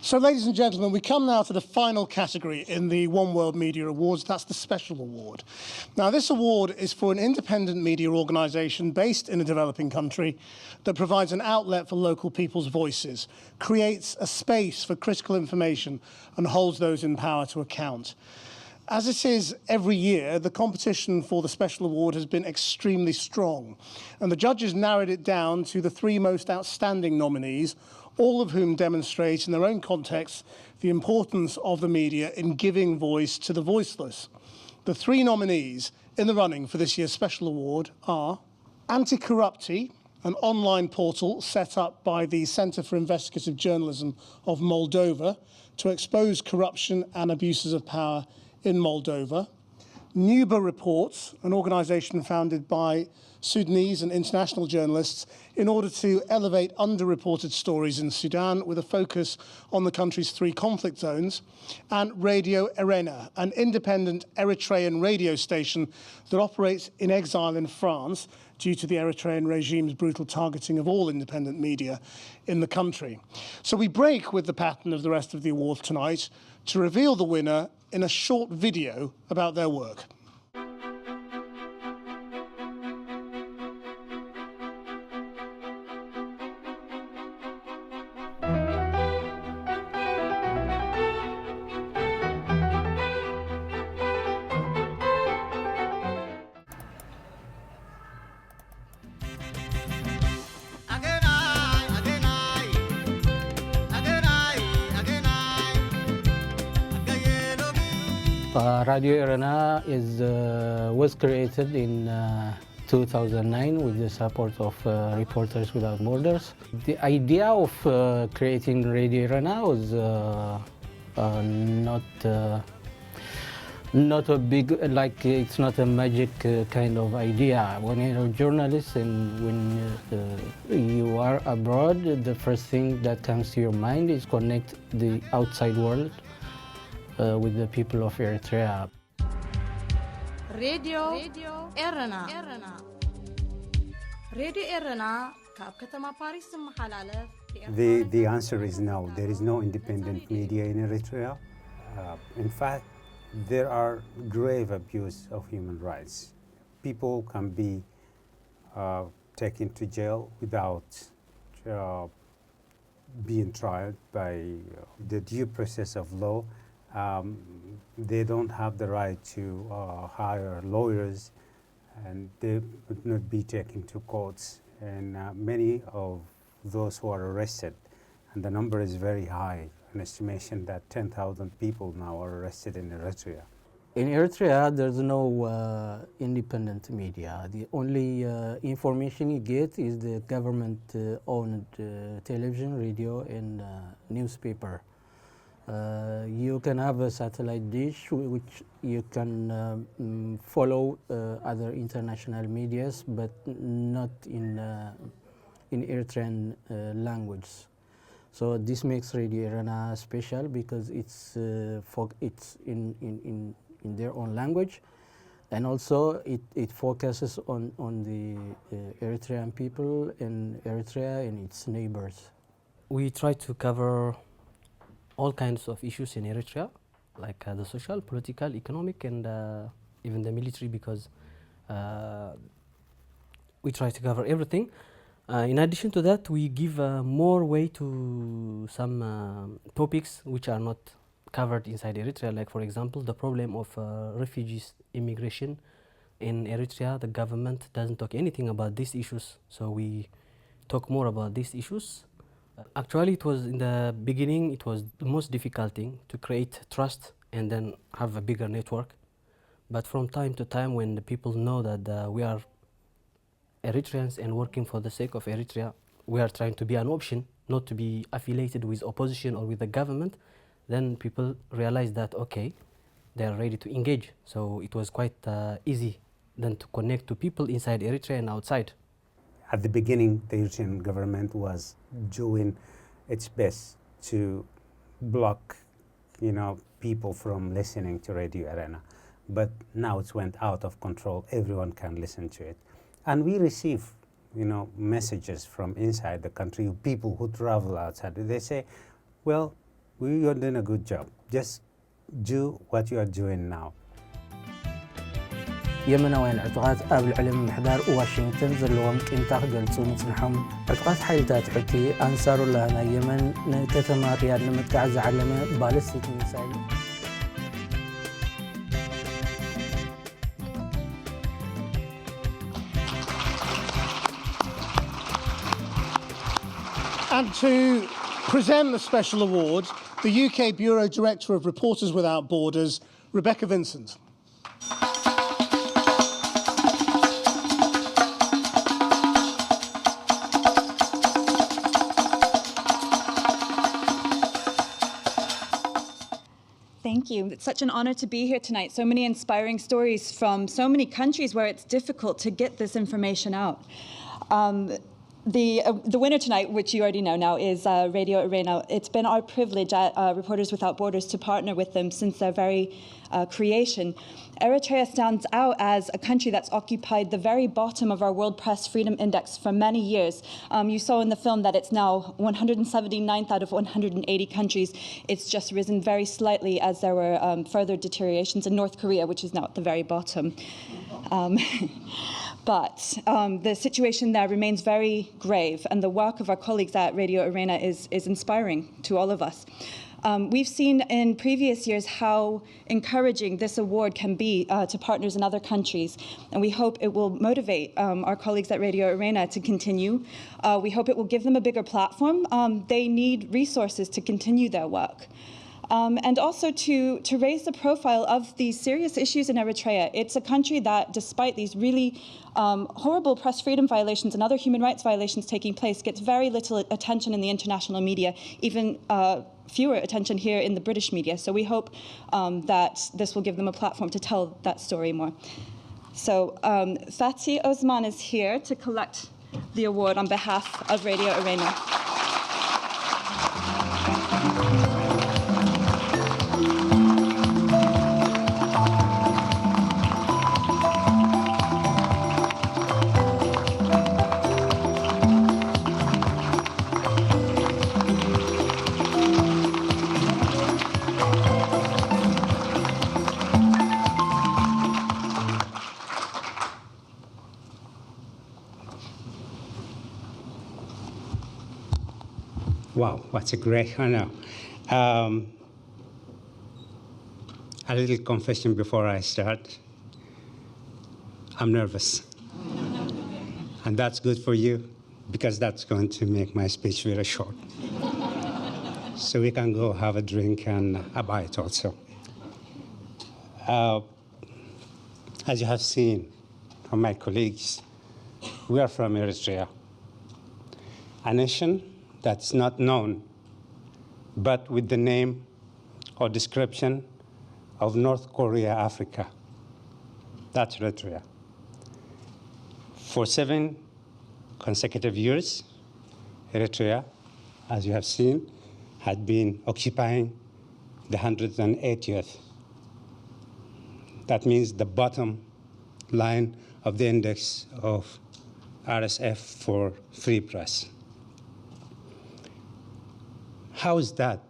So, ladies and gentlemen, we come now to the final category in the One World Media Awards. That's the Special Award. Now, this award is for an independent media organisation based in a developing country that provides an outlet for local people's voices, creates a space for critical information, and holds those in power to account. As it is every year, the competition for the Special Award has been extremely strong, and the judges narrowed it down to the three most outstanding nominees, all of whom demonstrate in their own context the importance of the media in giving voice to the voiceless. The three nominees in the running for this year's Special Award are Anticoruptie, an online portal set up by the Centre for Investigative Journalism of Moldova to expose corruption and abuses of power in Moldova. Nuba Reports, an organisation founded by Sudanese and international journalists in order to elevate underreported stories in Sudan with a focus on the country's three conflict zones, and Radio Erena, an independent Eritrean radio station that operates in exile in France due to the Eritrean regime's brutal targeting of all independent media in the country. So we break with the pattern of the rest of the awards tonight to reveal the winner in a short video about their work. Radio Erena was created in 2009 with the support of Reporters Without Borders. The idea of creating Radio Erena was not a big, it's not a magic kind of idea. When you're a journalist and when you are abroad, the first thing that comes to your mind is connect the outside world with the people of Eritrea. Radio Erena. Radio Erena ካብ ከተማ ፓሪስ መሐላለፍ The answer is no. There is no independent media in Eritrea. In fact, there are grave abuse of human rights. People can be taken to jail without being tried by the due process of law. They don't have the right to hire lawyers, and they would not be taken to courts. And many of those who are arrested, and the number is very high, an estimation that 10,000 people now are arrested in Eritrea. In Eritrea, there's no independent media. The only information you get is the government-owned television, radio, and newspaper. You can have a satellite dish which you can follow other international medias, but not in Eritrean language. So this makes Radio Erena special because it's in their own language, and also it focuses on the Eritrean people in Eritrea and its neighbors. We try to cover all kinds of issues in Eritrea, like the social, political, economic, and even the military, because we try to cover everything. In addition to that, we give more weight to some topics which are not covered inside Eritrea, like for example the problem of refugees immigration in Eritrea. The government doesn't talk anything about these issues, so we talk more about these issues. Actually, it was in the beginning, it was the most difficult thing to create trust and then have a bigger network. But from time to time, when the people know that we are Eritreans and working for the sake of Eritrea, we are trying to be an option, not to be affiliated with opposition or with the government, then people realize that, okay, they are ready to engage. So it was quite easy then to connect to people inside Eritrea and outside. At the beginning, the Eritrean government was doing its best to block, people from listening to Radio Erena. But now it's went out of control. Everyone can listen to it. And we receive, messages from inside the country, people who travel outside. They say, well, we are doing a good job. Just do what you are doing now. የመናውያን ዕጡቓት ኣብ ልዕሊ ምምሕዳር ዋሽንግተን ዘለዎም ቂምታ ክገልጹ ምጽንሖም ዕጡቓት ሓይልታት ሕቲ ኣንሳሩላህ ናይ የመን ንከተማ ሪያድ ንምጥቃዕ ዝዓለመ ባለስቲክ ሚሳይል And to present the special award, the UK Bureau Director of Reporters Without Borders, Rebecca Vincent. Thank you. It's such an honor to be here tonight. So many inspiring stories from so many countries where it's difficult to get this information out. The winner tonight, which you already know now, is Radio Erena. It's been our privilege at Reporters Without Borders to partner with them since their very creation. Eritrea stands out as a country that's occupied the very bottom of our World Press Freedom Index for many years. You saw in the film that it's now 179th out of 180 countries. It's just risen very slightly as there were further deteriorations in North Korea, which is now at the very bottom. But the situation there remains very grave, and the work of our colleagues at Radio Erena is inspiring to all of us. We've seen in previous years how encouraging this award can be to partners in other countries, and we hope it will motivate our colleagues at Radio Erena to continue. We hope it will give them a bigger platform. They need resources to continue their work. And also to raise the profile of these serious issues in Eritrea. It's a country that, despite these really horrible press freedom violations and other human rights violations taking place, gets very little attention in the international media, even fewer attention here in the British media. So we hope that this will give them a platform to tell that story more. So Fatih Osman is here to collect the award on behalf of Radio Erena. Wow, what a great honor. A little confession before I start. I'm nervous. And that's good for you, because that's going to make my speech very short. So we can go have a drink and a bite also. As you have seen from my colleagues, we are from Eritrea, a nation that's not known, but with the name or description of North Korea, Africa. That's Eritrea. For 7 consecutive years, Eritrea, as you have seen, had been occupying the 180th. That means the bottom line of the index of RSF for free press. How is that?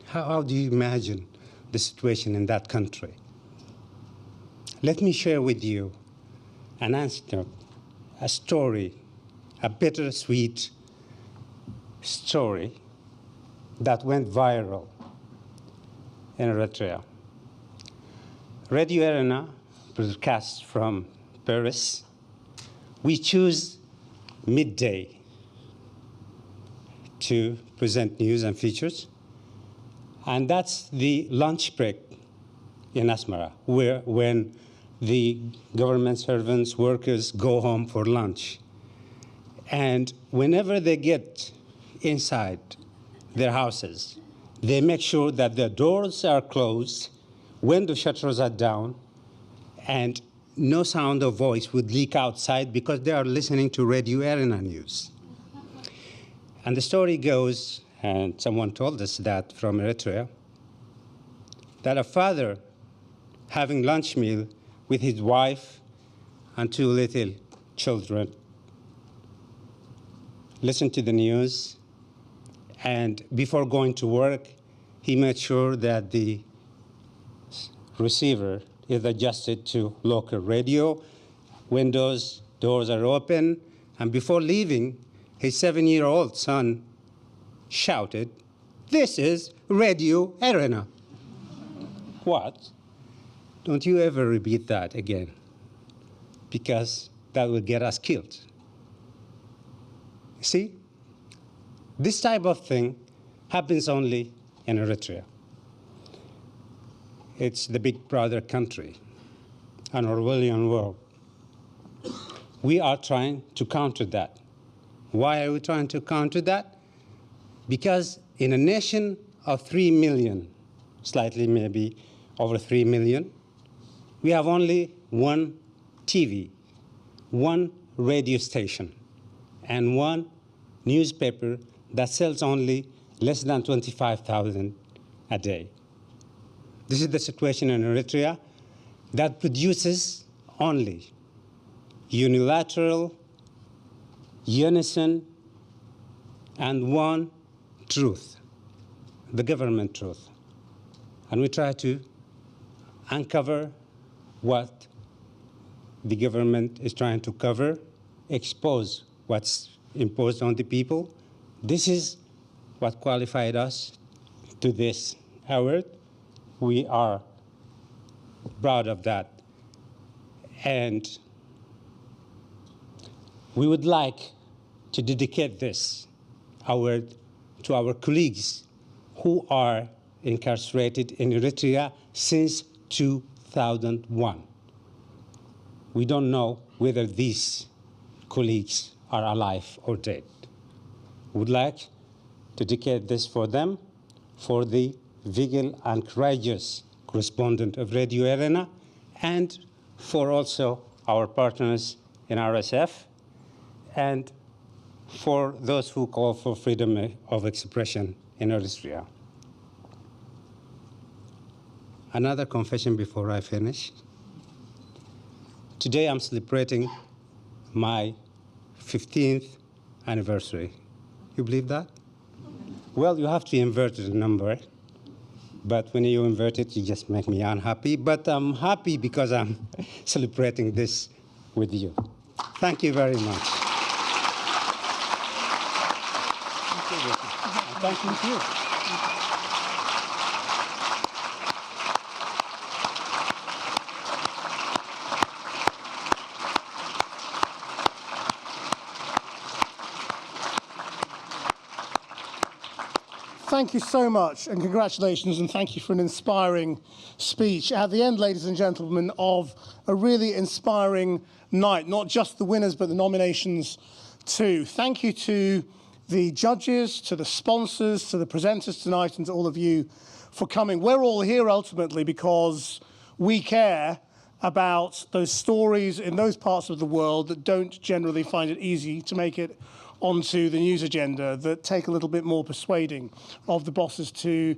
How do you imagine the situation in that country? Let me share with you an anecdote, a story, a bittersweet story that went viral in Eritrea. Radio Erena broadcasts from Paris. We choose midday to present news and features. And that's the lunch break in Asmara, when the government servants, workers go home for lunch. And whenever they get inside their houses, they make sure that the doors are closed, window shutters are down, and no sound of voice would leak outside because they are listening to Radio Erena news. And the story goes, and someone told us that from Eritrea, that a father having lunch meal with his wife and 2 little children listened to the news, and before going to work, he made sure that the receiver is adjusted to local radio, windows, doors are open, and before leaving, his 7-year-old son shouted, "This is Radio Erena." What? Don't you ever repeat that again, because that will get us killed. See, this type of thing happens only in Eritrea. It's the big brother country, an Orwellian world. We are trying to counter that. Why are we trying to counter that? Because in a nation of 3 million, slightly maybe over 3 million, we have only one TV, one radio station, and one newspaper that sells only less than 25,000 a day. This is the situation in Eritrea that produces only unilateral, unison, and one truth, the government truth. And we try to uncover what the government is trying to cover, expose what's imposed on the people. This is what qualified us to this award. We are proud of that. And we would like to dedicate this award to our colleagues who are incarcerated in Eritrea since 2001. We don't know whether these colleagues are alive or dead. We would like to dedicate this for them, for the vigil and courageous correspondent of Radio Erena, and for also our partners in RSF, and for those who call for freedom of expression in Eritrea. Another confession before I finish. Today I'm celebrating my 15th anniversary. You believe that? Well, you have to invert the number, but when you invert it, you just make me unhappy. But I'm happy because I'm celebrating this with you. Thank you very much. Thank you. Thank you so much, and congratulations, and thank you for an inspiring speech. At the end, ladies and gentlemen, of a really inspiring night, not just the winners, but the nominations too. Thank you to the judges, to the sponsors, to the presenters tonight, and to all of you for coming. We're all here ultimately because we care about those stories in those parts of the world that don't generally find it easy to make it onto the news agenda, that take a little bit more persuading of the bosses to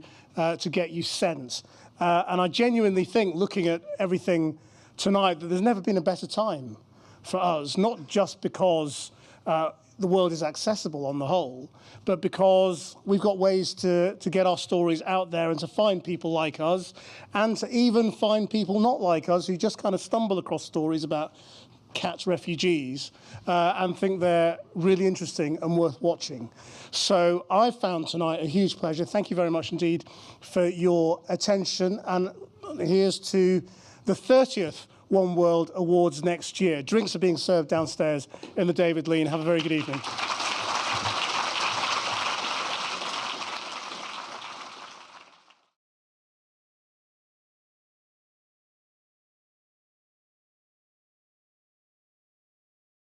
get you sent. And I genuinely think, looking at everything tonight, that there's never been a better time for us, not just because the world is accessible on the whole, but because we've got ways to get our stories out there and to find people like us, and to even find people not like us who just kind of stumble across stories about catch refugees and think they're really interesting and worth watching. So I found tonight a huge pleasure. Thank you very much indeed for your attention. And here's to the 30th One World Awards next year. Drinks are being served downstairs in the David Lean. Have a very good evening.